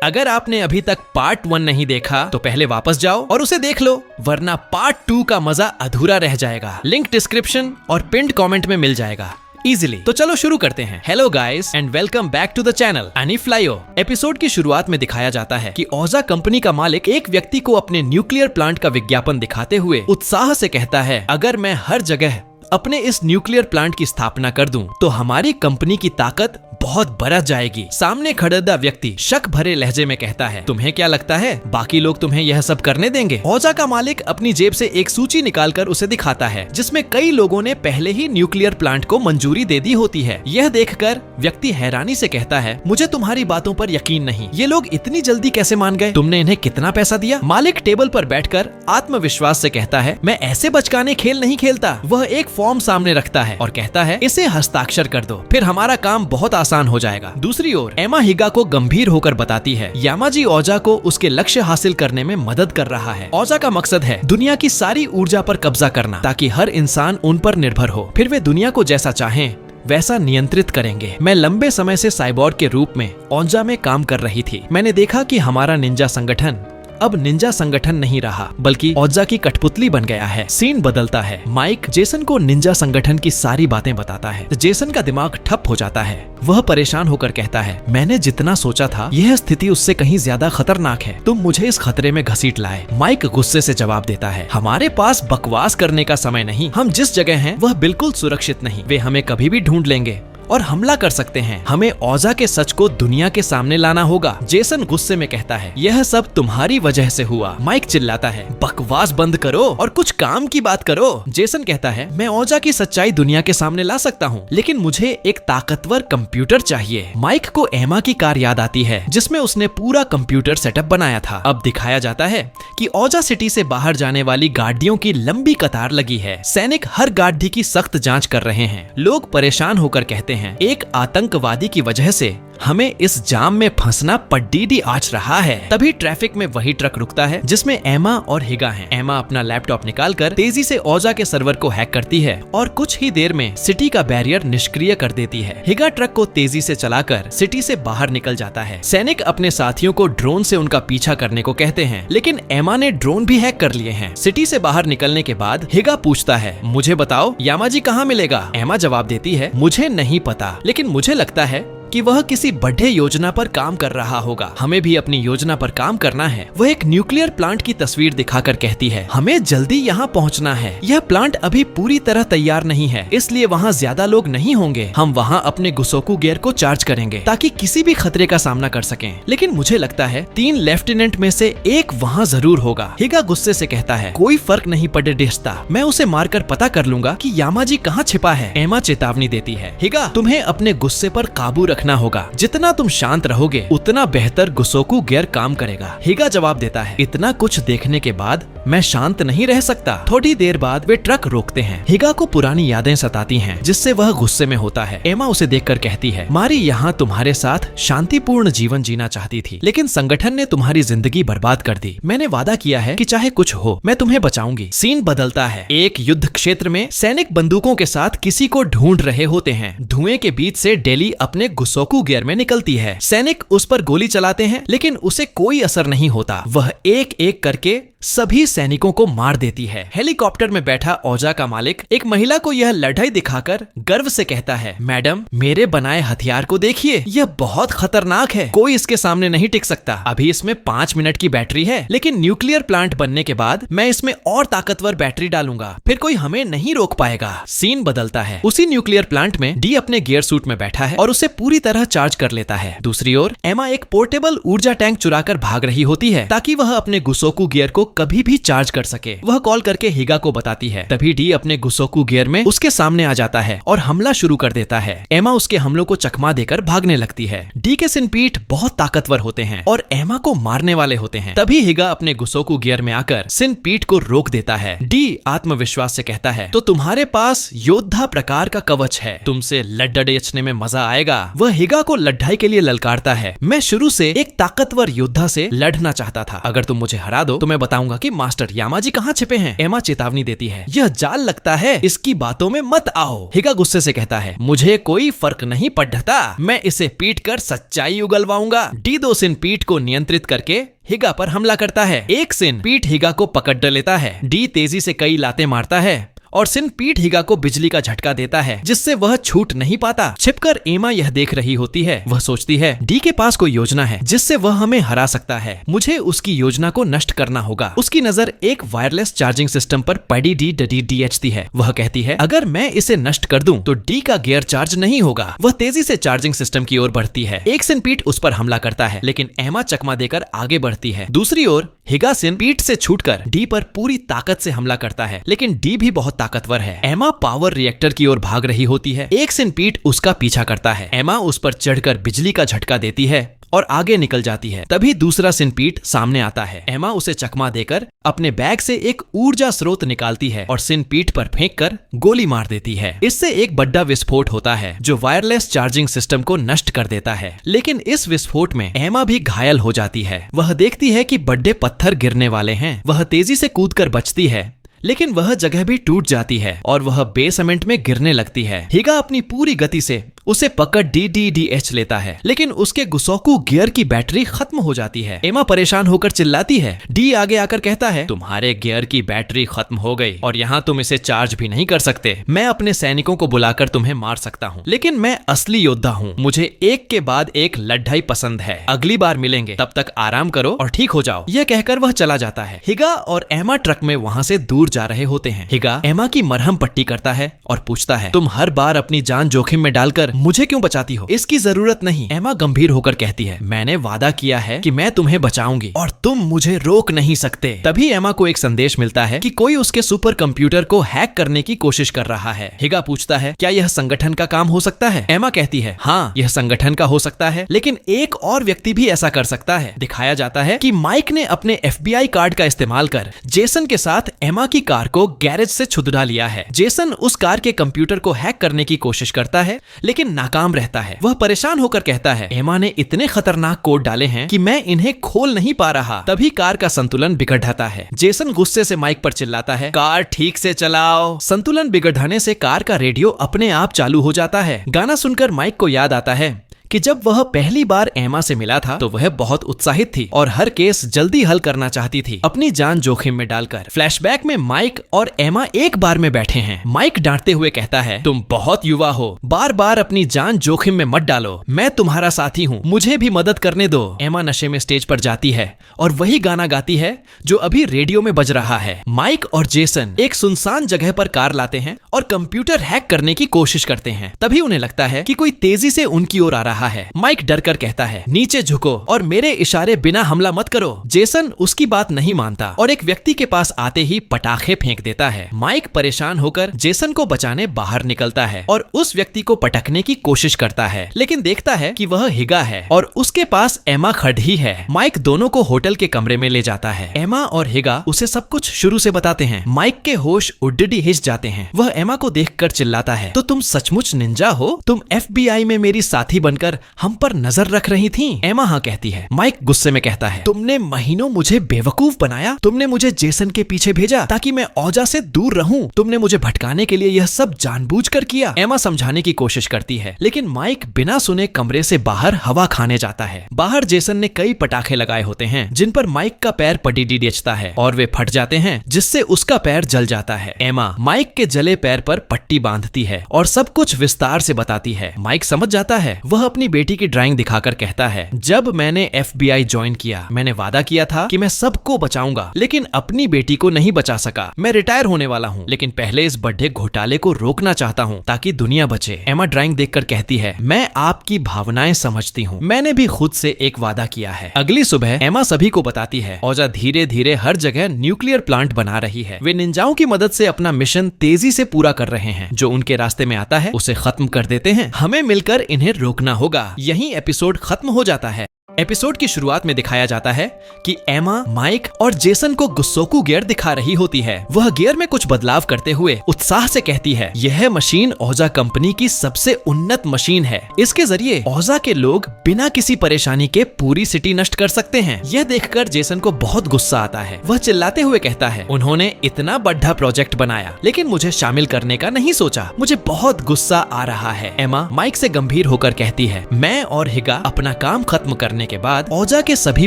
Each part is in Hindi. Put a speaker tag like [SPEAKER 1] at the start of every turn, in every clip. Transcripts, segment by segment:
[SPEAKER 1] अगर आपने अभी तक पार्ट 1 नहीं देखा तो पहले वापस जाओ और उसे देख लो, वरना पार्ट 2 का मजा अधूरा रह जाएगा। लिंक डिस्क्रिप्शन और पिन्ड कमेंट में मिल जाएगा इजीली। तो चलो शुरू करते हैं। Hello guys and welcome back to the channel एनीफ्लायो। एपिसोड की शुरुआत में दिखाया जाता है कि ओजा कंपनी का मालिक एक व्यक्ति को अपने न्यूक्लियर प्लांट का विज्ञापन दिखाते हुए उत्साह से कहता है, अगर मैं हर जगह अपने इस न्यूक्लियर प्लांट की स्थापना कर दूं तो हमारी कंपनी की ताकत बहुत बरस जाएगी। सामने खड़ा व्यक्ति शक भरे लहजे में कहता है, तुम्हें क्या लगता है बाकी लोग तुम्हें यह सब करने देंगे? ओजा का मालिक अपनी जेब से एक सूची निकालकर उसे दिखाता है जिसमें कई लोगों ने पहले ही न्यूक्लियर प्लांट को मंजूरी दे दी होती है। यह देखकर व्यक्ति हैरानी से कहता है, मुझे तुम्हारी बातों पर यकीन नहीं, ये लोग इतनी जल्दी कैसे मान गए? तुमने इन्हें कितना पैसा दिया? मालिक टेबल पर बैठकर आत्मविश्वास से कहता है, मैं ऐसे बचकाने खेल नहीं खेलता। वह एक फॉर्म सामने रखता है और कहता है, इसे हस्ताक्षर कर दो, फिर हमारा काम बहुत आसान हो जाएगा। दूसरी ओर एमा हिगा को गंभीर होकर बताती है, यामाजी ओजा को उसके लक्ष्य हासिल करने में मदद कर रहा है। ओजा का मकसद है दुनिया की सारी ऊर्जा पर कब्जा करना ताकि हर इंसान उन पर निर्भर हो, फिर वे दुनिया को जैसा चाहें वैसा नियंत्रित करेंगे। मैं लंबे समय से साइबोर्ग के रूप में ओजा में काम कर रही थी। मैंने देखा कि हमारा निंजा संगठन अब निंजा संगठन नहीं रहा बल्कि ओजा की कठपुतली बन गया है। सीन बदलता है। माइक जेसन को निंजा संगठन की सारी बातें बताता है। जेसन का दिमाग ठप हो जाता है। वह परेशान होकर कहता है, मैंने जितना सोचा था यह स्थिति उससे कहीं ज्यादा खतरनाक है। तुम मुझे इस खतरे में घसीट लाए। माइक गुस्से से जवाब देता है, हमारे पास बकवास करने का समय नहीं। हम जिस जगह हैं वह बिल्कुल सुरक्षित नहीं। वे हमें कभी भी ढूंढ लेंगे और हमला कर सकते हैं। हमें ओजा के सच को दुनिया के सामने लाना होगा। जेसन गुस्से में कहता है, यह सब तुम्हारी वजह से हुआ। माइक चिल्लाता है, बकवास बंद करो और कुछ काम की बात करो। जेसन कहता है, मैं ओजा की सच्चाई दुनिया के सामने ला सकता हूँ, लेकिन मुझे एक ताकतवर कंप्यूटर चाहिए। माइक को एमा की कार याद आती है जिसमें उसने पूरा कंप्यूटर सेटअप बनाया था। अब दिखाया जाता है कि ओजा सिटी से बाहर जाने वाली गाड़ियों की लंबी कतार लगी है। सैनिक हर गाड़ी की सख्त जांच कर रहे हैं। लोग परेशान होकर कहते हैं, एक आतंकवादी की वजह से हमें इस जाम में फंसना पड्डीडी आच रहा है। तभी ट्रैफिक में वही ट्रक रुकता है जिसमें एमा और हिगा हैं। एमा अपना लैपटॉप निकालकर तेजी से ओजा के सर्वर को हैक करती है और कुछ ही देर में सिटी का बैरियर निष्क्रिय कर देती है। हिगा ट्रक को तेजी से चलाकर सिटी से बाहर निकल जाता है। सैनिक अपने साथियों को ड्रोन से उनका पीछा करने को कहते हैं, लेकिन एमा ने ड्रोन भी हैक कर लिए हैं। सिटी से बाहर निकलने के बाद हिगा पूछता है, मुझे बताओ यामाजी कहाँ मिलेगा? एमा जवाब देती है, मुझे नहीं पता, लेकिन मुझे लगता है कि वह किसी बड़े योजना पर काम कर रहा होगा। हमें भी अपनी योजना पर काम करना है। वह एक न्यूक्लियर प्लांट की तस्वीर दिखाकर कहती है, हमें जल्दी यहाँ पहुँचना है। यह प्लांट अभी पूरी तरह तैयार नहीं है, इसलिए वहाँ ज्यादा लोग नहीं होंगे। हम वहाँ अपने गुसोकू गियर को चार्ज करेंगे ताकि किसी भी खतरे का सामना कर सकें। लेकिन मुझे लगता है 3 लेफ्टिनेंट में से एक वहाँ जरूर होगा। हिगा गुस्से से कहता है, कोई फर्क नहीं पड़ता, मैं उसे मारकर पता कर लूंगा कि यामाजी कहाँ छिपा है। एमा चेतावनी देती है, हिगा तुम्हें अपने गुस्से पर काबू रखना होगा। जितना तुम शांत रहोगे उतना बेहतर गुसोकू गियर काम करेगा। हिगा जवाब देता है, इतना कुछ देखने के बाद मैं शांत नहीं रह सकता। थोड़ी देर बाद वे ट्रक रोकते हैं। हिगा को पुरानी यादें सताती हैं जिससे वह गुस्से में होता है। एमा उसे देखकर कहती है, मारी यहाँ तुम्हारे साथ शांतिपूर्ण जीवन जीना चाहती थी, लेकिन संगठन ने तुम्हारी जिंदगी बर्बाद कर दी। मैंने वादा किया है कि चाहे कुछ हो मैं तुम्हें बचाऊंगी। सीन बदलता है। एक युद्ध क्षेत्र में सैनिक बंदूकों के साथ किसी को ढूंढ रहे होते हैं। धुएं के बीच से डेली अपने गुसोकू गियर में निकलती है। सैनिक उस पर गोली चलाते हैं लेकिन उसे कोई असर नहीं होता। वह एक एक करके सभी सैनिकों को मार देती है। हेलीकॉप्टर में बैठा ओजा का मालिक एक महिला को यह लड़ाई दिखाकर गर्व से कहता है, मैडम मेरे बनाए हथियार को देखिए, यह बहुत खतरनाक है, कोई इसके सामने नहीं टिक सकता। अभी इसमें 5 मिनट की बैटरी है, लेकिन न्यूक्लियर प्लांट बनने के बाद मैं इसमें और ताकतवर बैटरी डालूंगा, फिर कोई हमें नहीं रोक पाएगा। सीन बदलता है। उसी न्यूक्लियर प्लांट में डी अपने गियर सूट में बैठा है और उसे पूरी तरह चार्ज कर लेता है। दूसरी ओर एमा एक पोर्टेबल ऊर्जा टैंक चुराकर भाग रही होती है ताकि वह अपने गुसोकू गियर को कभी भी चार्ज कर सके। वह कॉल करके हिगा को बताती है। तभी डी अपने गुसोकू गियर में उसके सामने आ जाता है और हमला शुरू कर देता है। एमा उसके हमलों को चकमा देकर भागने लगती है। डी के सिनपीठ बहुत ताकतवर होते हैं और एमा को मारने वाले होते हैं। तभी हिगा अपने गुसोकू गियर में आकर सिनपीठ को रोक देता है। डी आत्मविश्वास से कहता है, तो तुम्हारे पास योद्धा प्रकार का कवच है, तुमसे लड़ने में मजा आएगा। वह हिगा को लड़ाई के लिए ललकारता है। मैं शुरू से एक ताकतवर योद्धा से लड़ना चाहता था, अगर तुम मुझे हरा दो तो मैं बताऊंगा बताऊंगा कि मास्टर यामाजी कहाँ छिपे हैं। एमा चेतावनी देती है, यह जाल लगता है, इसकी बातों में मत आओ। हिगा गुस्से से कहता है, मुझे कोई फर्क नहीं पड़ता, मैं इसे पीट कर सच्चाई उगलवाऊंगा। डी 2 सिन पीट को नियंत्रित करके हिगा पर हमला करता है। एक सिन पीट हिगा को पकड़ लेता है। डी तेजी से कई लातें मारता है और सिन पीट हिगा को बिजली का झटका देता है, जिससे वह छूट नहीं पाता। छिपकर एमा यह देख रही होती है। वह सोचती है डी के पास कोई योजना है जिससे वह हमें हरा सकता है, मुझे उसकी योजना को नष्ट करना होगा। उसकी नजर एक वायरलेस चार्जिंग सिस्टम पर पड़ी डी डीएचती है। वह कहती है, अगर मैं इसे नष्ट कर दूं तो डी का गियर चार्ज नहीं होगा। वह तेजी से चार्जिंग सिस्टम की ओर बढ़ती है। एक सिन पीट उस पर हमला करता है, लेकिन एमा चकमा देकर आगे बढ़ती है। दूसरी ओर हिगा सिन पीट से छूटकर डी पर पूरी ताकत से हमला करता है, लेकिन डी भी बहुत ताकतवर है। एमा पावर रिएक्टर की ओर भाग रही होती है। एक सिन पीट उसका पीछा करता है। एमा उस पर चढ़कर बिजली का झटका देती है और आगे निकल जाती है। तभी दूसरा सिनपीट सामने आता है। एमा उसे चकमा देकर अपने बैग से एक ऊर्जा स्रोत निकालती है और सिनपीट पर फेंककर गोली मार देती है। इससे एक बड़ा विस्फोट होता है जो वायरलेस चार्जिंग सिस्टम को नष्ट कर देता है, लेकिन इस विस्फोट में एमा भी घायल हो जाती है। वह देखती है कि बड़े पत्थर गिरने वाले हैं। वह तेजी से कूदकर बचती है, लेकिन वह जगह भी टूट जाती है और वह बेसमेंट में गिरने लगती है। हिगा अपनी पूरी गति से उसे पकड़ डीडीएच लेता है, लेकिन उसके गुसोकू गियर की बैटरी खत्म हो जाती है। एमा परेशान होकर चिल्लाती है। डी आगे आकर कहता है, तुम्हारे गियर की बैटरी खत्म हो गई और यहाँ तुम इसे चार्ज भी नहीं कर सकते। मैं अपने सैनिकों को बुलाकर तुम्हें मार सकता हूँ, लेकिन मैं असली योद्धा हूँ। मुझे एक के बाद एक लड़ाई पसंद है। अगली बार मिलेंगे, तब तक आराम करो और ठीक हो जाओ। यह कहकर वह चला जाता है। हिगा और एमा ट्रक में वहाँ से दूर जा रहे होते हैं। हिगा एमा की मरहम पट्टी करता है और पूछता है, तुम हर बार अपनी जान जोखिम में डालकर मुझे क्यों बचाती हो? इसकी जरूरत नहीं। एमा गंभीर होकर कहती है, मैंने वादा किया है कि मैं तुम्हें बचाऊंगी और तुम मुझे रोक नहीं सकते। तभी एमा को एक संदेश मिलता है कि कोई उसके सुपर कंप्यूटर को हैक करने की कोशिश कर रहा है। हिगा पूछता है, क्या यह संगठन का काम हो सकता है? एमा कहती है, हाँ, यह संगठन का हो सकता है, लेकिन एक और व्यक्ति भी ऐसा कर सकता है। दिखाया जाता है कि माइक ने अपने FBI कार्ड का इस्तेमाल कर जेसन के साथ एमा की कार को गैरेज से छुड़वा लिया है। जेसन उस कार के कंप्यूटर को हैक करने की कोशिश करता है, लेकिन नाकाम रहता है। वह परेशान होकर कहता है, एमा ने इतने खतरनाक कोड डाले हैं कि मैं इन्हें खोल नहीं पा रहा। तभी कार का संतुलन बिगड़ जाता है। जेसन गुस्से से माइक पर चिल्लाता है, कार ठीक से चलाओ। संतुलन बिगड़ जाने से कार का रेडियो अपने आप चालू हो जाता है। गाना सुनकर माइक को याद आता है कि जब वह पहली बार एमा से मिला था तो वह बहुत उत्साहित थी और हर केस जल्दी हल करना चाहती थी, अपनी जान जोखिम में डालकर। फ्लैशबैक में माइक और एमा एक बार में बैठे हैं। माइक डांटते हुए कहता है, तुम बहुत युवा हो, बार बार अपनी जान जोखिम में मत डालो। मैं तुम्हारा साथी हूँ, मुझे भी मदद करने दो। एमा नशे में स्टेज पर जाती है और वही गाना गाती है जो अभी रेडियो में बज रहा है। माइक और जेसन एक सुनसान जगह पर कार लाते हैं और कंप्यूटर हैक करने की कोशिश करते हैं। तभी उन्हें लगता है कि कोई तेजी से उनकी ओर आ रहा है। माइक डर कर कहता है, नीचे झुको और मेरे इशारे बिना हमला मत करो। जेसन उसकी बात नहीं मानता और एक व्यक्ति के पास आते ही पटाखे फेंक देता है। माइक परेशान होकर जेसन को बचाने बाहर निकलता है और उस व्यक्ति को पटकने की कोशिश करता है, लेकिन देखता है कि वह हिगा है और उसके पास एमा खड़ी है। माइक दोनों को होटल के कमरे में ले जाता है। एमा और हिगा उसे सब कुछ शुरू से बताते हैं। माइक के होश उड्डी हिच जाते हैं। वह एमा को देखकर चिल्लाता है, तो तुम सचमुच निंजा हो? तुम FBI में मेरी साथी बनकर हम पर नजर रख रही थी? एमा हाँ कहती है। माइक गुस्से में कहता है, तुमने महीनों मुझे बेवकूफ बनाया। तुमने मुझे जेसन के पीछे भेजा ताकि मैं औजा से दूर रहूं। तुमने मुझे भटकाने के लिए यह सब जानबूझकर किया। एमा समझाने की कोशिश करती है, लेकिन माइक बिना सुने कमरे से बाहर हवा खाने जाता है। बाहर जेसन ने कई पटाखे लगाए होते हैं जिन पर माइक का पैर पटीचता है और वे फट जाते हैं, जिससे उसका पैर जल जाता है। एमा माइक के जले पैर पर पट्टी बांधती है और सब कुछ विस्तार से बताती है। माइक समझ जाता है। वह अपनी बेटी की ड्राइंग दिखाकर कहता है, जब मैंने FBI ज्वाइन किया, मैंने वादा किया था कि मैं सबको बचाऊंगा, लेकिन अपनी बेटी को नहीं बचा सका। मैं रिटायर होने वाला हूँ, लेकिन पहले इस बड़े घोटाले को रोकना चाहता हूँ ताकि दुनिया बचे। एमा ड्राइंग देखकर कहती है, मैं आपकी भावनाएं समझती हूँ, मैंने भी खुद से एक वादा किया है। अगली सुबह एमा सभी को बताती है, औजा धीरे धीरे हर जगह न्यूक्लियर प्लांट बना रही है। वे निंजाओं की मदद से अपना मिशन तेजी से पूरा कर रहे हैं। जो उनके रास्ते में आता है उसे खत्म कर देते हैं। हमें मिलकर इन्हें रोकना होगा। यहीं एपिसोड खत्म हो जाता है। एपिसोड की शुरुआत में दिखाया जाता है कि एमा, माइक और जेसन को गुस्सोकू गियर दिखा रही होती है। वह गियर में कुछ बदलाव करते हुए उत्साह से कहती है, यह मशीन ओजा कंपनी की सबसे उन्नत मशीन है। इसके जरिए ओजा के लोग बिना किसी परेशानी के पूरी सिटी नष्ट कर सकते हैं। यह देखकर जेसन को बहुत गुस्सा आता है। वह चिल्लाते हुए कहता है, उन्होंने इतना बड़ा प्रोजेक्ट बनाया लेकिन मुझे शामिल करने का नहीं सोचा। मुझे बहुत गुस्सा आ रहा है। एमा माइक से गंभीर होकर कहती है, मैं और हिगा अपना काम खत्म करने के बाद ओजा के सभी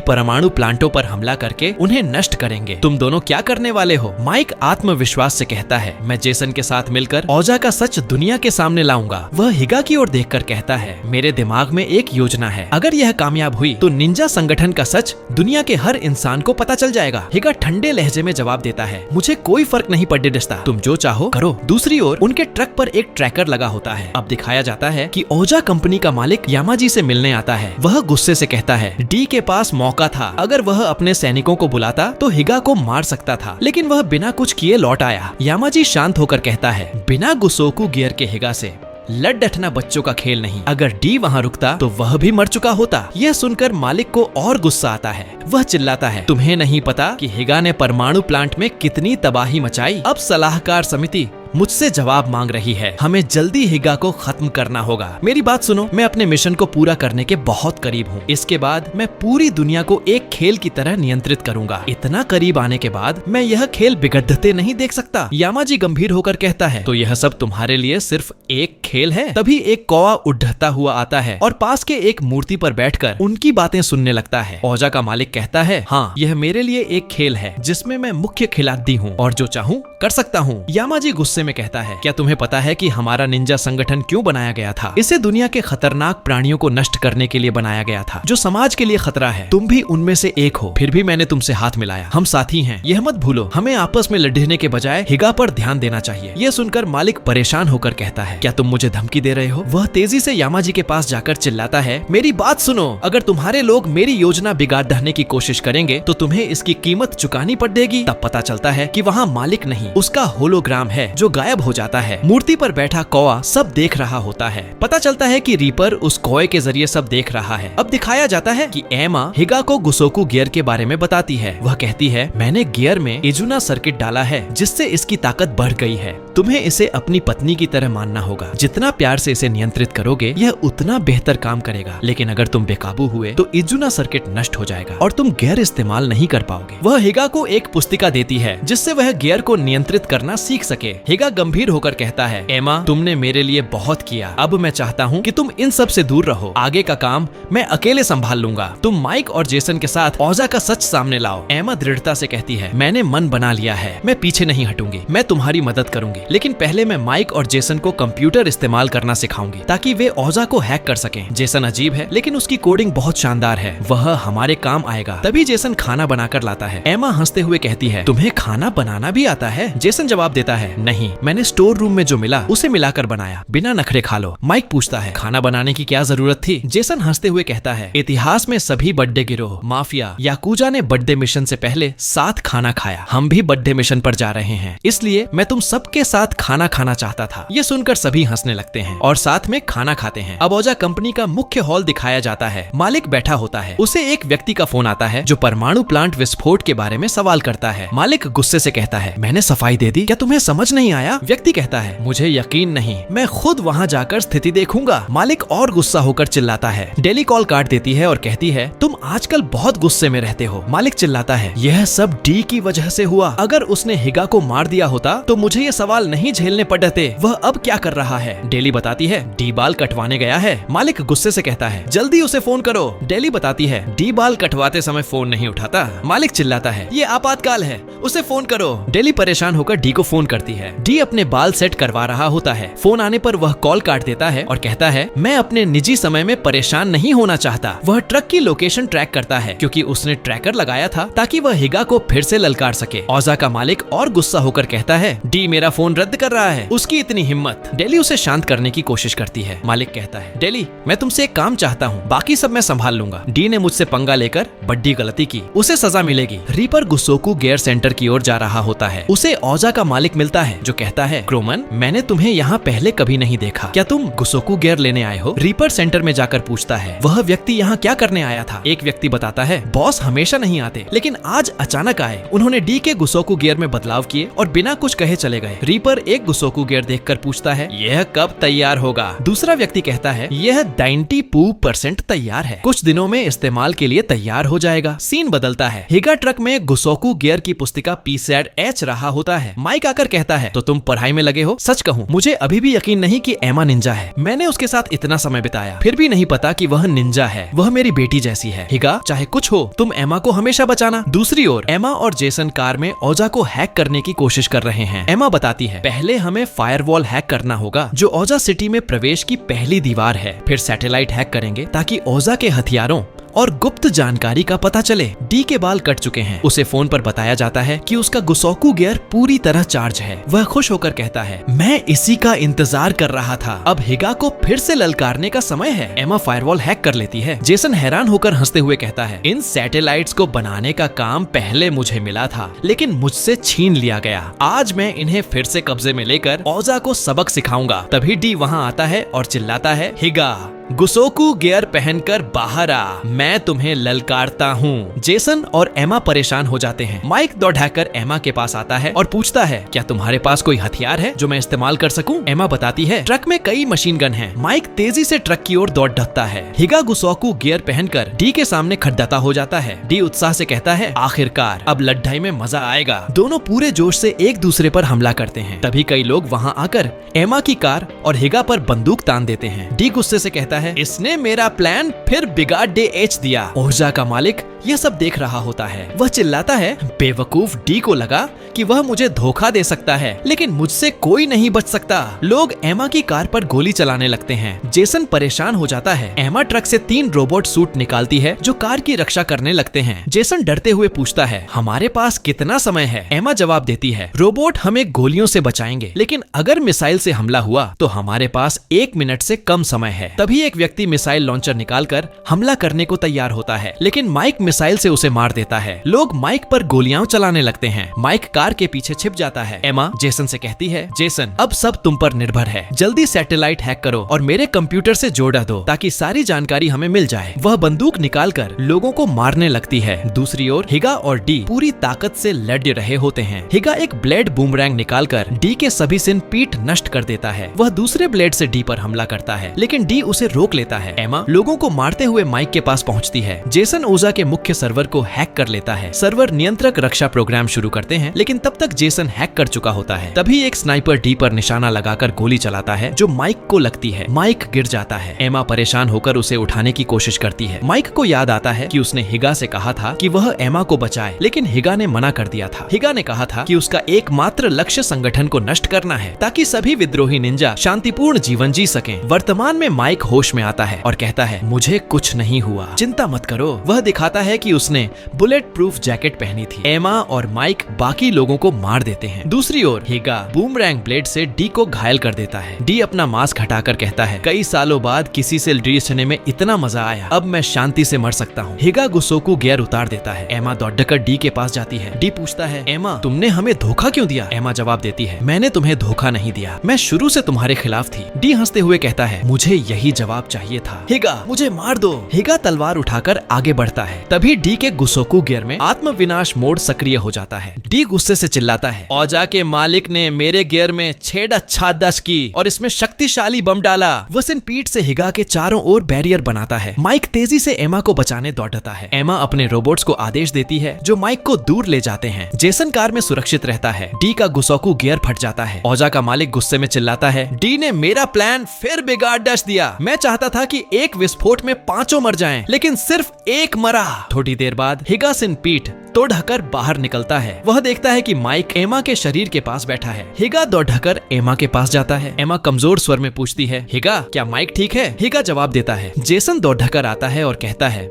[SPEAKER 1] परमाणु प्लांटों पर हमला करके उन्हें नष्ट करेंगे। तुम दोनों क्या करने वाले हो? माइक आत्मविश्वास से कहता है, मैं जेसन के साथ मिलकर ओजा का सच दुनिया के सामने लाऊंगा। वह हिगा की ओर देखकर कहता है, मेरे दिमाग में एक योजना है। अगर यह कामयाब हुई तो निंजा संगठन का सच दुनिया के हर इंसान को पता चल जाएगा। हिगा ठंडे लहजे में जवाब देता है, मुझे कोई फर्क नहीं पड़े डिस्ता, तुम जो चाहो करो। दूसरी ओर उनके ट्रक पर एक ट्रैकर लगा होता है। अब दिखाया जाता है कि ओजा कंपनी का मालिक यामाजी से मिलने आता है। वह गुस्से से कहता है, डी के पास मौका था। अगर वह अपने सैनिकों को बुलाता तो हिगा को मार सकता था, लेकिन वह बिना कुछ किए लौट आया। यामाजी शांत होकर कहता है, बिना गुस्सोकू गियर के हिगा से लड़ डटना बच्चों का खेल नहीं। अगर डी वहाँ रुकता तो वह भी मर चुका होता। यह सुनकर मालिक को और गुस्सा आता है। वह चिल्लाता है, तुम्हें नहीं पता कि हिगा ने परमाणु प्लांट में कितनी तबाही मचाई। अब सलाहकार समिति मुझसे जवाब मांग रही है। हमें जल्दी हिगा को खत्म करना होगा। मेरी बात सुनो, मैं अपने मिशन को पूरा करने के बहुत करीब हूँ। इसके बाद मैं पूरी दुनिया को एक खेल की तरह नियंत्रित करूंगा। इतना करीब आने के बाद मैं यह खेल बिगड़ते नहीं देख सकता। यामाजी गंभीर होकर कहता है, तो यह सब तुम्हारे लिए सिर्फ एक खेल है? तभी एक कौवा उड़ता हुआ आता है और पास के एक मूर्ति पर बैठकर उनकी बातें सुनने लगता है। ओजा का मालिक कहता है, हाँ, यह मेरे लिए एक खेल है जिसमें मैं मुख्य खिलाड़ी हूँ और जो चाहूँ कर सकता हूँ। यामाजी गुस्से में कहता है, क्या तुम्हें पता है कि हमारा निंजा संगठन क्यों बनाया गया था? इसे दुनिया के खतरनाक प्राणियों को नष्ट करने के लिए बनाया गया था, जो समाज के लिए खतरा है। तुम भी उनमें से एक हो, फिर भी मैंने तुमसे हाथ मिलाया। हम साथी हैं, यह मत भूलो। हमें आपस में लड़ने के बजाय हिगा पर ध्यान देना चाहिए। यह सुनकर मालिक परेशान होकर कहता है, क्या तुम मुझे धमकी दे रहे हो? वह तेजी से यामाजी के पास जाकर चिल्लाता है, मेरी बात सुनो। अगर तुम्हारे लोग मेरी योजना बिगाड़ने की कोशिश करेंगे तो तुम्हें इसकी कीमत चुकानी पड़ेगी। तब पता चलता है कि वहाँ मालिक नहीं, उसका होलोग्राम है जो गायब हो जाता है। मूर्ति पर बैठा कौवा सब देख रहा होता है। पता चलता है कि रीपर उस कौवे के जरिए सब देख रहा है। अब दिखाया जाता है कि एमा हिगा को गुस्सोकू गियर के बारे में बताती है। वह कहती है, मैंने गियर में इजुना सर्किट डाला है जिससे इसकी ताकत बढ़ गई है। तुम्हें इसे अपनी पत्नी की तरह मानना होगा। जितना प्यार से इसे नियंत्रित करोगे यह उतना बेहतर काम करेगा। लेकिन अगर तुम बेकाबू हुए तो इजुना सर्किट नष्ट हो जाएगा और तुम गियर इस्तेमाल नहीं कर पाओगे। वह हिगा को एक पुस्तिका देती है जिससे वह गियर को नियंत्रित करना सीख सके। हिगा गंभीर होकर कहता है, एमा, तुमने मेरे लिए बहुत किया। अब मैं चाहता हूँ कि तुम इन सब से दूर रहो। आगे का काम मैं अकेले संभाल लूंगा। तुम माइक और जेसन के साथ ओजा का सच सामने लाओ। एमा दृढ़ता से कहती है, मैंने मन बना लिया है, मैं पीछे नहीं हटूंगी। मैं तुम्हारी मदद करूंगी, लेकिन पहले मैं माइक और जेसन को कंप्यूटर इस्तेमाल करना सिखाऊंगी ताकि वे ओजा को हैक कर सकें। जेसन अजीब है लेकिन उसकी कोडिंग बहुत शानदार है, वह हमारे काम आएगा। तभी जेसन खाना बनाकर लाता है। एमा हंसते हुए कहती है, तुम्हें खाना बनाना भी आता है? जेसन जवाब देता है, नहीं, मैंने स्टोर रूम में जो मिला उसे मिलाकर बनाया। बिना नखरे खा लो। माइक पूछता है, खाना बनाने की क्या जरूरत थी? जेसन हंसते हुए कहता है, इतिहास में सभी बर्थडे गिरोह, माफिया, याकूजा ने बर्थडे मिशन से पहले साथ खाना खाया। हम भी बर्थडे मिशन पर जा रहे हैं, इसलिए मैं तुम सबके साथ खाना खाना चाहता था। ये सुनकर सभी हंसने लगते हैं और साथ में खाना खाते हैं। अब ओजा कंपनी का मुख्य हॉल दिखाया जाता है। मालिक बैठा होता है। उसे एक व्यक्ति का फोन आता है जो परमाणु प्लांट विस्फोट के बारे में सवाल करता है। मालिक गुस्से से कहता है, मैंने सफाई दे दी, क्या तुम्हें समझ नहीं आया? व्यक्ति कहता है, मुझे यकीन नहीं, मैं खुद वहाँ जाकर स्थिति देखूंगा। मालिक और गुस्सा होकर चिल्लाता है। डेली कॉल काट देती है और कहती है, तुम आजकल बहुत गुस्से में रहते हो। मालिक चिल्लाता है, यह सब डी की वजह से हुआ। अगर उसने हिगा को मार दिया होता तो मुझे ये सवाल नहीं झेलने पड़ते। वह अब क्या कर रहा है? डेली बताती है, डी बाल कटवाने गया है। मालिक गुस्से से कहता है, जल्दी उसे फोन करो। डेली बताती है, डी बाल कटवाते समय फोन नहीं उठाता। मालिक चिल्लाता है, ये आपातकाल है, उसे फोन करो। डेली परेशान होकर डी को फोन करती है। डी अपने बाल सेट करवा रहा होता है। फोन आने पर वह कॉल काट देता है और कहता है, मैं अपने निजी समय में परेशान नहीं होना चाहता। वह ट्रक की लोकेशन ट्रैक करता है क्योंकि उसने ट्रैकर लगाया था ताकि वह हिगा को फिर से ललकार सके। ओजा का मालिक और गुस्सा होकर कहता है, डी मेरा फोन रद्द कर रहा है, उसकी इतनी हिम्मत। डेली उसे शांत करने की कोशिश करती है। मालिक कहता है, डेली मैं तुमसे एक काम चाहता हूँ, बाकी सब मैं संभाल लूंगा। डी ने मुझसे पंगा लेकर बड़ी गलती की, उसे सजा मिलेगी। रीपर गुस्सोकू गियर सेंटर की ओर जा रहा होता है। उसे ओजा का मालिक मिलता है जो कहता है, क्रोमन मैंने तुम्हें यहाँ पहले कभी नहीं देखा, क्या तुम गुसोकू गियर लेने आए हो? रीपर सेंटर में जाकर पूछता है, वह व्यक्ति यहाँ क्या करने आया था? एक व्यक्ति बताता है, बॉस हमेशा नहीं आते, लेकिन आज अचानक आए। उन्होंने डी के गुसोकू गियर में बदलाव किए और बिना कुछ कहे चले गए। रीपर एक गुसोकू गियर देखकर पूछता है, यह कब तैयार होगा? दूसरा व्यक्ति कहता है, यह 92% तैयार है, कुछ दिनों में इस्तेमाल के लिए तैयार हो जाएगा। सीन बदलता है, हिगा ट्रक में गुसोकू गियर की पुस्तिका P-SAD-H रहा होता है। माइक आकर कहता है, तो तुम पढ़ाई में लगे हो? सच कहूँ मुझे अभी भी यकीन नहीं कि एमा निंजा है। मैंने उसके साथ इतना समय बिताया, फिर भी नहीं पता कि वह निंजा है। वह मेरी बेटी जैसी है। हिगा, चाहे कुछ हो, तुम एमा को हमेशा बचाना। दूसरी ओर एमा और जेसन कार में ओजा को हैक करने की कोशिश कर रहे हैं। एमा बताती है, पहले हमें फायरवॉल हैक करना होगा जो ओजा सिटी में प्रवेश की पहली दीवार है। फिर सैटेलाइट हैक करेंगे ताकि ओजा के हथियारों और गुप्त जानकारी का पता चले। डी के बाल कट चुके हैं। उसे फोन पर बताया जाता है कि उसका गुसोकू गियर पूरी तरह चार्ज है। वह खुश होकर कहता है, मैं इसी का इंतजार कर रहा था। अब हिगा को फिर से ललकारने का समय है। एमा फायरवॉल हैक कर लेती है। जेसन हैरान होकर हंसते हुए कहता है, इन सैटेलाइट्स को बनाने का काम पहले मुझे मिला था, लेकिन मुझसे छीन लिया गया। आज मैं इन्हें फिर से कब्जे में लेकर ओजा को सबक सिखाऊंगा। तभी डी वहाँ आता है और चिल्लाता है, हिगा गुसोकू गियर पहनकर बाहर आ, मैं तुम्हें ललकारता हूँ। जेसन और एमा परेशान हो जाते हैं। माइक दौड़ाकर एमा के पास आता है और पूछता है, क्या तुम्हारे पास कोई हथियार है जो मैं इस्तेमाल कर सकूं? एमा बताती है, ट्रक में कई मशीन गन हैं। माइक तेजी से ट्रक की ओर दौड़ धकता है। हिगा गुसोकू गियर पहनकर डी के सामने खड़ाता हो जाता है। डी उत्साह से कहता है, आखिरकार अब लड़ाई में मजा आएगा। दोनों पूरे जोश से एक दूसरे पर हमला करते हैं। तभी कई लोग वहाँ आकर एमा की कार और हिगा पर बंदूक तान देते हैं। डी गुस्से से कहता है, इसने मेरा प्लान फिर बिगाड़ दे एच दिया। ओजा का मालिक यह सब देख रहा होता है। वह चिल्लाता है, बेवकूफ। डी को लगा कि वह मुझे धोखा दे सकता है, लेकिन मुझसे कोई नहीं बच सकता। लोग एमा की कार पर गोली चलाने लगते हैं। जेसन परेशान हो जाता है। एमा ट्रक से 3 रोबोट सूट निकालती है जो कार की रक्षा करने लगते हैं। जेसन डरते हुए पूछता है, हमारे पास कितना समय है? एमा जवाब देती है, रोबोट हमें गोलियों से बचाएंगे, लेकिन अगर मिसाइल से हमला हुआ तो हमारे पास 1 मिनट से कम समय है। तभी एक व्यक्ति मिसाइल लॉन्चर निकालकर हमला करने को तैयार होता है, लेकिन माइक मिसाइल से उसे मार देता है। लोग माइक पर गोलियां चलाने लगते हैं। माइक कार के पीछे छिप जाता है। एमा जेसन से कहती है, जेसन अब सब तुम पर निर्भर है। जल्दी सैटेलाइट हैक करो और मेरे कंप्यूटर से जोड़ा दो ताकि सारी जानकारी हमें मिल जाए। वह बंदूक निकालकर लोगों को मारने लगती है। दूसरी ओर हिगा और डी पूरी ताकत से लड़ रहे होते हैं। हिगा एक ब्लेड बूमरैंग निकालकर डी के सभी सिन पीठ नष्ट कर देता है। वह दूसरे ब्लेड से डी पर हमला करता है, लेकिन डी उसे रोक लेता है। एमा लोगों को मारते हुए माइक के पास पहुंचती है। जेसन ओजा के मुख्य सर्वर को हैक कर लेता है। सर्वर नियंत्रक रक्षा प्रोग्राम शुरू करते हैं, लेकिन तब तक जेसन हैक कर चुका होता है। तभी एक स्नाइपर डी पर निशाना लगाकर गोली चलाता है जो माइक को लगती है। माइक गिर जाता है। एमा परेशान होकर उसे उठाने की कोशिश करती है। माइक को याद आता है कि उसने हिगा से कहा था कि वह एमा को बचाए, लेकिन हिगा ने मना कर दिया था। हिगा ने कहा था कि उसका एकमात्र लक्ष्य संगठन को नष्ट करना है ताकि सभी विद्रोही निंजा शांतिपूर्ण जीवन जी सकें। वर्तमान में माइक होश में आता है और कहता है, मुझे कुछ नहीं हुआ, चिंता मत करो। वह दिखाता है कि उसने बुलेट प्रूफ जैकेट पहनी थी। एमा और माइक बाकी लोगों को मार देते हैं। दूसरी ओर हिगा बूमरैंग ब्लेड से डी को घायल कर देता है। डी अपना मास्क हटाकर कहता है, कई सालों बाद किसी से लड़ने में इतना मजा आया, अब मैं शांति से मर सकता हूँ। हिगा गुसोकू गियर उतार देता है। एमा दौड़कर डी के पास जाती है। डी पूछता है, एमा तुमने हमें धोखा क्यों दिया? एमा जवाब देती है, मैंने तुम्हें धोखा नहीं दिया, मैं शुरू से तुम्हारे खिलाफ थी। डी हंसते हुए कहता है, मुझे यही जवाब चाहिए था। हिगा मुझे मार दो। हिगा तलवार उठाकर आगे बढ़ता है। तभी डी के गुसोकू गियर में आत्म विनाश मोड सक्रिय हो जाता है। डी गुस्से से चिल्लाता है, ओजा के मालिक ने मेरे गियर में छेड़छाड़ की और इसमें शक्तिशाली बम डाला। वसन पीठ से हिगा के चारों ओर बैरियर बनाता है। माइक तेजी से एमा को बचाने दौड़ता है। एमा अपने रोबोट्स को आदेश देती है जो माइक को दूर ले जाते हैं। जेसन कार में सुरक्षित रहता है। डी का गुसोकू गियर फट जाता है। ओजा का मालिक गुस्से में चिल्लाता है, डी ने मेरा प्लान फिर बिगाड़ दिया। मैं चाहता था कि एक विस्फोट में 5 मर जाएं, लेकिन सिर्फ 1 मरा। थोड़ी देर बाद हिगा सिन पीठ तो ढकर बाहर निकलता है। वह देखता है कि माइक एमा के शरीर के पास बैठा है। हिगा दौड़ ढकर एमा के पास जाता है। एमा कमजोर स्वर में पूछती है, हिगा क्या माइक ठीक है? हिगा जवाब देता है। जेसन दौड़ ढकर आता है और कहता है,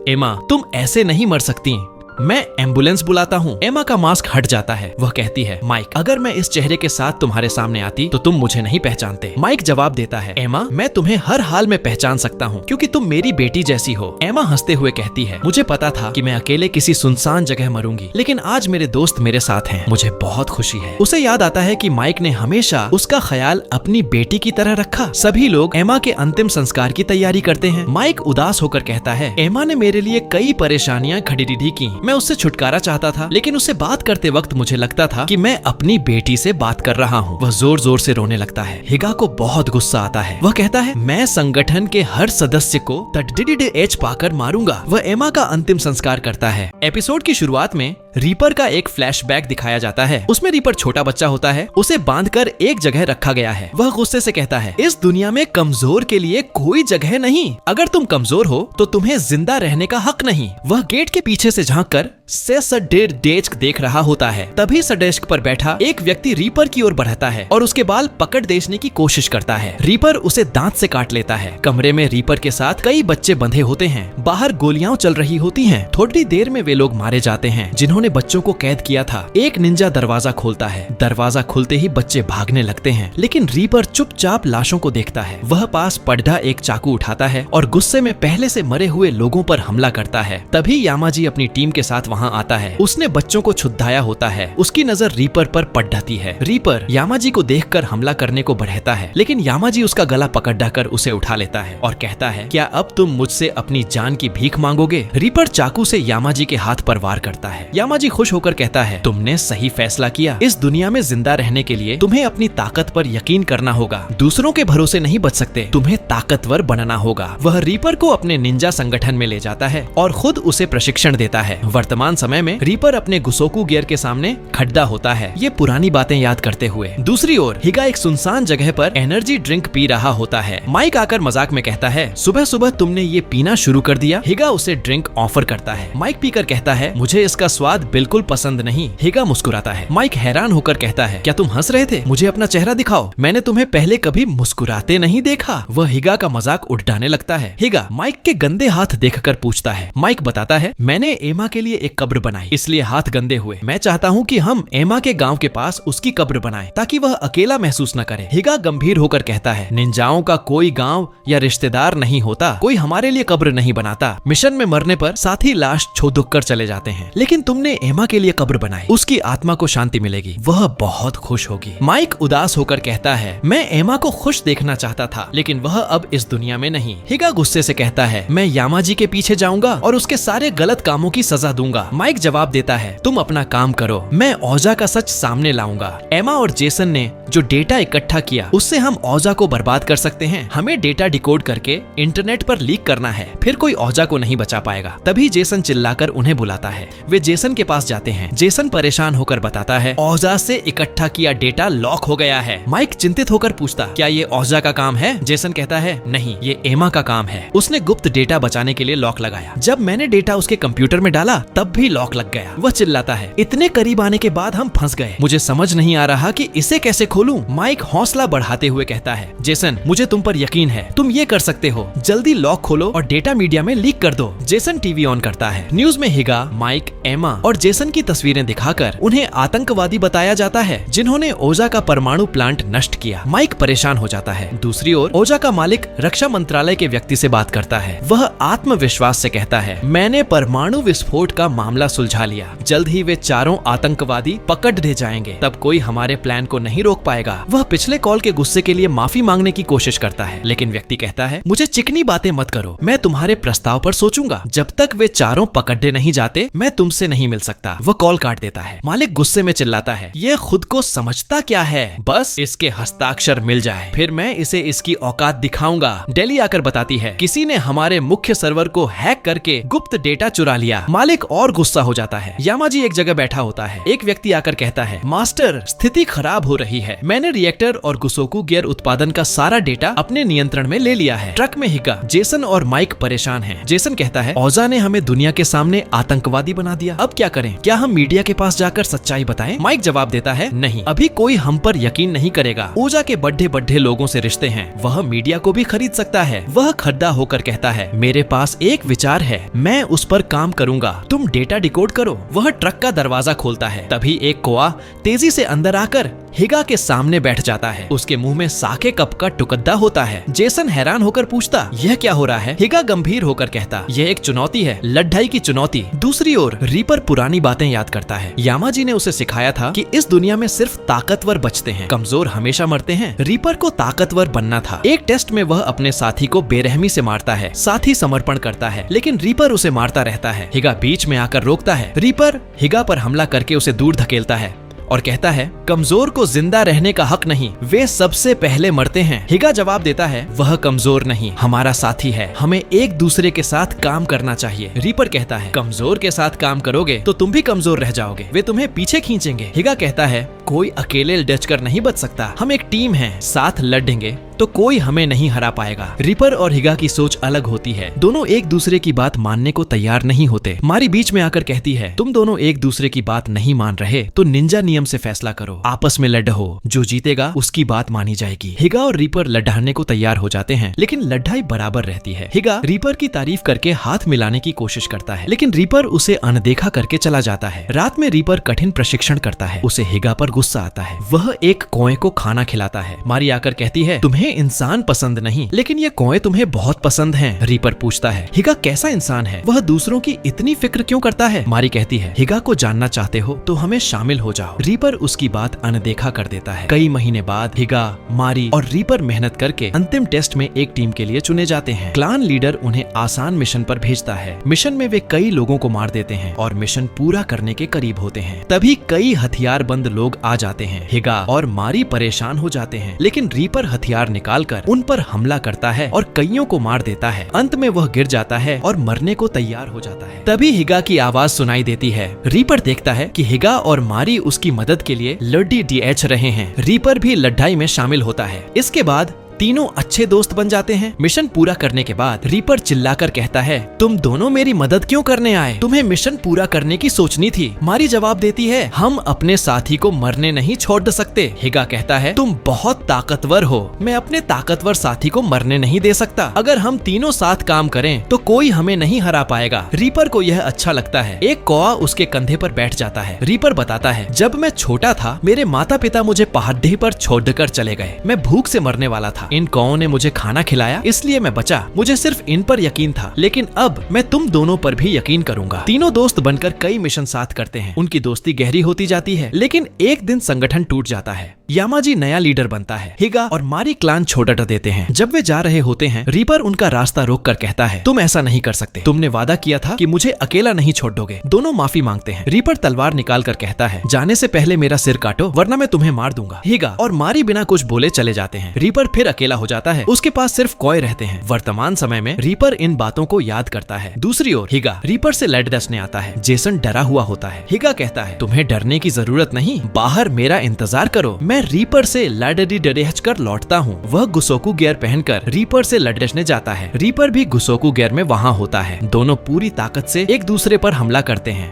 [SPEAKER 1] एमा तुम ऐसे नहीं मर सकती, मैं एम्बुलेंस बुलाता हूँ। एमा का मास्क हट जाता है। वह कहती है, माइक, अगर मैं इस चेहरे के साथ तुम्हारे सामने आती तो तुम मुझे नहीं पहचानते। माइक जवाब देता है, एमा, मैं तुम्हें हर हाल में पहचान सकता हूँ क्योंकि तुम मेरी बेटी जैसी हो। एमा हंसते हुए कहती है, मुझे पता था कि मैं अकेले किसी सुनसान जगह मरूंगी, लेकिन आज मेरे दोस्त मेरे साथ हैं। मुझे बहुत खुशी है। उसे याद आता है कि माइक ने हमेशा उसका ख्याल अपनी बेटी की तरह रखा। सभी लोग एमा के अंतिम संस्कार की तैयारी करते हैं। माइक उदास होकर कहता है, एमा ने मेरे लिए कई परेशानियां खड़ी की। मैं उससे छुटकारा चाहता था, लेकिन उससे बात करते वक्त मुझे लगता था कि मैं अपनी बेटी से बात कर रहा हूँ। वह जोर जोर से रोने लगता है। हिगा को बहुत गुस्सा आता है। वह कहता है, मैं संगठन के हर सदस्य को TDDH पाकर मारूंगा। वह एमा का अंतिम संस्कार करता है। एपिसोड की शुरुआत में रीपर का एक फ्लैशबैक दिखाया जाता है। उसमें रीपर छोटा बच्चा होता है। उसे बांधकर एक जगह रखा गया है। वह गुस्से से कहता है, इस दुनिया में कमजोर के लिए कोई जगह नहीं। अगर तुम कमजोर हो तो तुम्हें जिंदा रहने का हक नहीं। वह गेट के पीछे से झांककर सडेस्क देख रहा होता है। तभी सडेस्क पर बैठा एक व्यक्ति रीपर की ओर बढ़ता है और उसके बाल पकड़ देने की कोशिश करता है। रीपर उसे दांत से काट लेता है। कमरे में रीपर के साथ कई बच्चे बंधे होते हैं। बाहर गोलियां चल रही होती हैं। थोड़ी देर में वे लोग मारे जाते हैं जिन्होंने बच्चों को कैद किया था। एक निंजा दरवाजा खोलता है। दरवाजा खुलते ही बच्चे भागने लगते हैं, लेकिन रीपर चुपचाप लाशों को देखता है। वह पास पड़ा एक चाकू उठाता है और गुस्से में पहले से मरे हुए लोगों पर हमला करता है। तभी यामाजी अपनी टीम के साथ वहां आता है। उसने बच्चों को छुड़ाया होता है। उसकी नजर रीपर पर पड़ जाती है। रीपर यामाजी को देखकर हमला करने को बढ़ता है, लेकिन यामाजी उसका गला पकड़कर उसे उठा लेता है और कहता है, क्या अब तुम मुझसे अपनी जान की भीख मांगोगे? रीपर चाकू से यामाजी के हाथ पर वार करता है। यामाजी खुश होकर कहता है, तुमने सही फैसला किया। इस दुनिया में जिंदा रहने के लिए तुम्हें अपनी ताकत पर यकीन करना होगा। दूसरों के भरोसे नहीं बच सकते, तुम्हें ताकतवर बनना होगा। वह रीपर को अपने निंजा संगठन में ले जाता है और खुद उसे प्रशिक्षण देता है। वर्तमान समय में रीपर अपने गुसोकू गियर के सामने खड़ा होता है, ये पुरानी बातें याद करते हुए। दूसरी ओर हिगा एक सुनसान जगह पर एनर्जी ड्रिंक पी रहा होता है। माइक आकर मजाक में कहता है, सुबह सुबह तुमने ये पीना शुरू कर दिया। हिगा उसे ड्रिंक ऑफर करता है। माइक पीकर कहता है, मुझे इसका स्वाद बिल्कुल पसंद नहीं। हिगा मुस्कुराता है। माइक हैरान होकर कहता है, क्या तुम हंस रहे थे? मुझे अपना चेहरा दिखाओ, मैंने तुम्हें पहले कभी मुस्कुराते नहीं देखा। वह हिगा का मजाक उड़ाने लगता है। हिगा माइक के गंदे हाथ देखकर पूछता है। माइक बताता है, मैंने एमा के लिए एक कब्र बनाई, इसलिए हाथ गंदे हुए। मैं चाहता हूँ कि हम एमा के गांव के पास उसकी कब्र बनाएं, ताकि वह अकेला महसूस न करे। हिगा गंभीर होकर कहता है, निंजाओं का कोई गांव या रिश्तेदार नहीं होता, कोई हमारे लिए कब्र नहीं बनाता। मिशन में मरने पर साथी लाश छोड़ कर चले जाते हैं, लेकिन तुमने एमा के लिए कब्र बनाई, उसकी आत्मा को शांति मिलेगी, वह बहुत खुश होगी। माइक उदास होकर कहता है, मैं एमा को खुश देखना चाहता था, लेकिन वह अब इस दुनिया में नहीं। हिगा गुस्से से कहता है, मैं यामाजी के पीछे जाऊंगा और उसके सारे गलत कामों की सजा दूंगा। माइक जवाब देता है, तुम अपना काम करो, मैं औजा का सच सामने लाऊंगा। एमा और जेसन ने जो डेटा इकट्ठा किया उससे हम औजा को बर्बाद कर सकते हैं। हमें डेटा डिकोड करके इंटरनेट पर लीक करना है, फिर कोई औजा को नहीं बचा पाएगा। तभी जेसन चिल्लाकर उन्हें बुलाता है। वे जेसन के पास जाते हैं। जेसन परेशान होकर बताता है, औजा से इकट्ठा किया डेटा लॉक हो गया है। माइक चिंतित होकर पूछता, क्या ये औजा का काम है? जेसन कहता है, नहीं, ये एमा का काम है। उसने गुप्त डेटा बचाने के लिए लॉक लगाया। जब मैंने डेटा उसके कंप्यूटर में डाला तब भी लॉक लग गया। वह चिल्लाता है, इतने करीब आने के बाद हम फंस गए, मुझे समझ नहीं आ रहा कि इसे कैसे खोलूं। माइक हौसला बढ़ाते हुए कहता है, जेसन, मुझे तुम पर यकीन है, तुम ये कर सकते हो। जल्दी लॉक खोलो और डेटा मीडिया में लीक कर दो। जेसन टीवी ऑन करता है। न्यूज में हिगा, माइक, एमा और जेसन की तस्वीरें दिखाकर उन्हें आतंकवादी बताया जाता है जिन्होंने ओजा का परमाणु प्लांट नष्ट किया। माइक परेशान हो जाता है। दूसरी ओर ओजा का मालिक रक्षा मंत्रालय के व्यक्ति से बात करता है। वह आत्मविश्वास से कहता है, मैंने परमाणु विस्फोट का मामला सुलझा लिया, जल्द ही वे चारों आतंकवादी पकड़ ले जाएंगे, तब कोई हमारे प्लान को नहीं रोक पाएगा। वह पिछले कॉल के गुस्से के लिए माफी मांगने की कोशिश करता है, लेकिन व्यक्ति कहता है, मुझे चिकनी बातें मत करो, मैं तुम्हारे प्रस्ताव पर सोचूंगा। जब तक वे चारों पकड़े नहीं जाते मैं तुमसे नहीं मिल सकता। वह कॉल काट देता है। मालिक गुस्से में चिल्लाता है, यह खुद को समझता क्या है, बस इसके हस्ताक्षर मिल जाए फिर मैं इसे इसकी औकात दिखाऊंगा। डेली आकर बताती है, किसी ने हमारे मुख्य सर्वर को हैक करके गुप्त डेटा चुरा लिया। मालिक और गुस्सा हो जाता है। यामाजी एक जगह बैठा होता है। एक व्यक्ति आकर कहता है, मास्टर, स्थिति खराब हो रही है, मैंने रिएक्टर और गुसोकू गियर उत्पादन का सारा डेटा अपने नियंत्रण में ले लिया है। ट्रक में हिगा, जेसन और माइक परेशान हैं। जेसन कहता है, औजा ने हमें दुनिया के सामने आतंकवादी बना दिया, अब क्या करें? क्या हम मीडिया के पास जाकर सच्चाई बताएं? माइक जवाब देता है, नहीं, अभी कोई हम पर यकीन नहीं करेगा। ओजा के बड़े लोगों से रिश्ते हैं, वह मीडिया को भी खरीद सकता है। वह खड्डा होकर कहता है, मेरे पास एक विचार है, मैं उस पर काम करूंगा। तुम डेटा डिकोड करो। वह ट्रक का दरवाजा खोलता है। तभी एक कोआ तेजी से अंदर आकर हिगा के सामने बैठ जाता है। उसके मुंह में साके कप का टुकड़ा होता है। जेसन हैरान होकर पूछता, यह क्या हो रहा है? हिगा गंभीर होकर कहता, यह एक चुनौती है, लड़ाई की चुनौती। दूसरी ओर रीपर पुरानी बातें याद करता है। यामाजी ने उसे सिखाया था कि इस दुनिया में सिर्फ ताकतवर बचते हैं, कमजोर हमेशा मरते हैं। रीपर को ताकतवर बनना था। एक टेस्ट में वह अपने साथी को बेरहमी से मारता है। साथी समर्पण करता है, लेकिन रीपर उसे मारता रहता है। हिगा बीच में आकर रोकता है। रीपर हिगा पर हमला करके उसे दूर धकेलता है और कहता है, कमजोर को जिंदा रहने का हक नहीं, वे सबसे पहले मरते हैं। हिगा जवाब देता है, वह कमजोर नहीं, हमारा साथी है, हमें एक दूसरे के साथ काम करना चाहिए। रीपर कहता है, कमजोर के साथ काम करोगे तो तुम भी कमजोर रह जाओगे, वे तुम्हें पीछे खींचेंगे। हिगा कहता है, कोई अकेले डच कर नहीं बच सकता, हम एक टीम हैं, साथ लड़ेंगे तो कोई हमें नहीं हरा पाएगा। रीपर और हिगा की सोच अलग होती है। दोनों एक दूसरे की बात मानने को तैयार नहीं होते। मारी बीच में आकर कहती है, तुम दोनों एक दूसरे की बात नहीं मान रहे तो निंजा नियम से फैसला करो, आपस में लड़ो, जो जीतेगा उसकी बात मानी जाएगी। हिगा और रीपर लड़ाने को तैयार हो जाते हैं, लेकिन लड़ाई बराबर रहती है। हिगा रीपर की तारीफ करके हाथ मिलाने की कोशिश करता है, लेकिन रीपर उसे अनदेखा करके चला जाता है। रात में रीपर कठिन प्रशिक्षण करता है। उसे हिगा पर गुस्सा आता है। वह एक कौए को खाना खिलाता है। मारी आकर कहती है, तुम्हें इंसान पसंद नहीं, लेकिन ये कौए तुम्हें बहुत पसंद हैं। रीपर पूछता है, हिगा कैसा इंसान है? वह दूसरों की इतनी फिक्र क्यों करता है? मारी कहती है, हिगा को जानना चाहते हो तो हमें शामिल हो जाओ। रीपर उसकी बात अनदेखा कर देता है। कई महीने बाद हिगा, मारी और रीपर मेहनत करके अंतिम टेस्ट में एक टीम के लिए चुने जाते हैं। क्लान लीडर उन्हें आसान मिशन पर भेजता है। मिशन में वे कई लोगों को मार देते हैं और मिशन पूरा करने के करीब होते हैं। तभी कई हथियारबंद लोग आ जाते हैं। हिगा और मारी परेशान हो जाते हैं, लेकिन रीपर हथियार निकालकर उन पर हमला करता है और कईयों को मार देता है। अंत में वह गिर जाता है और मरने को तैयार हो जाता है। तभी हिगा की आवाज सुनाई देती है। रीपर देखता है कि हिगा और मारी उसकी मदद के लिए लड़ी डीएच रहे हैं। रीपर भी लड़ाई में शामिल होता है। इसके बाद तीनों अच्छे दोस्त बन जाते हैं। मिशन पूरा करने के बाद रीपर चिल्लाकर कहता है, तुम दोनों मेरी मदद क्यों करने आए? तुम्हें मिशन पूरा करने की सोचनी थी। मारी जवाब देती है, हम अपने साथी को मरने नहीं छोड़ सकते। हिगा कहता है, तुम बहुत ताकतवर हो, मैं अपने ताकतवर साथी को मरने नहीं दे सकता। अगर हम तीनों साथ काम करें तो कोई हमें नहीं हरा पाएगा। रीपर को यह अच्छा लगता है। एक कौआ उसके कंधे पर बैठ जाता है। रीपर बताता है, जब मैं छोटा था मेरे माता पिता मुझे पहाड़ी पर छोड़कर चले गए। मैं भूख से मरने वाला था। इन कौओं ने मुझे खाना खिलाया, इसलिए मैं बचा। मुझे सिर्फ इन पर यकीन था, लेकिन अब मैं तुम दोनों पर भी यकीन करूंगा। तीनों दोस्त बनकर कई मिशन साथ करते हैं। उनकी दोस्ती गहरी होती जाती है, लेकिन एक दिन संगठन टूट जाता है। यामाजी नया लीडर बनता है। हिगा और मारी क्लान छोड़ देते हैं। जब वे जा रहे होते हैं, रीपर उनका रास्ता रोक कर कहता है, तुम ऐसा नहीं कर सकते। तुमने वादा किया था कि मुझे अकेला नहीं छोड़ दोगे। दोनों माफी मांगते हैं। रीपर तलवार निकाल कर कहता है, जाने से पहले मेरा सिर काटो, वरना मैं तुम्हें मार दूंगा। हिगा और मारी बिना कुछ बोले चले जाते हैं। रीपर फिर अकेला हो जाता है। उसके पास सिर्फ कौए रहते हैं। वर्तमान समय में रीपर इन बातों को याद करता है। दूसरी ओर हिगा रीपर से लड़ डसने आता है। जेसन डरा हुआ होता है। हिगा कहता है, तुम्हें डरने की जरूरत नहीं, बाहर मेरा इंतजार करो, मैं रीपर से लड़डी डरेच कर लौटता हूँ। वह गुसोकू गियर पहनकर रीपर से लड़ने जाता है। रीपर भी गुसोकू गियर में वहाँ होता है। दोनों पूरी ताकत से एक दूसरे पर हमला करते हैं।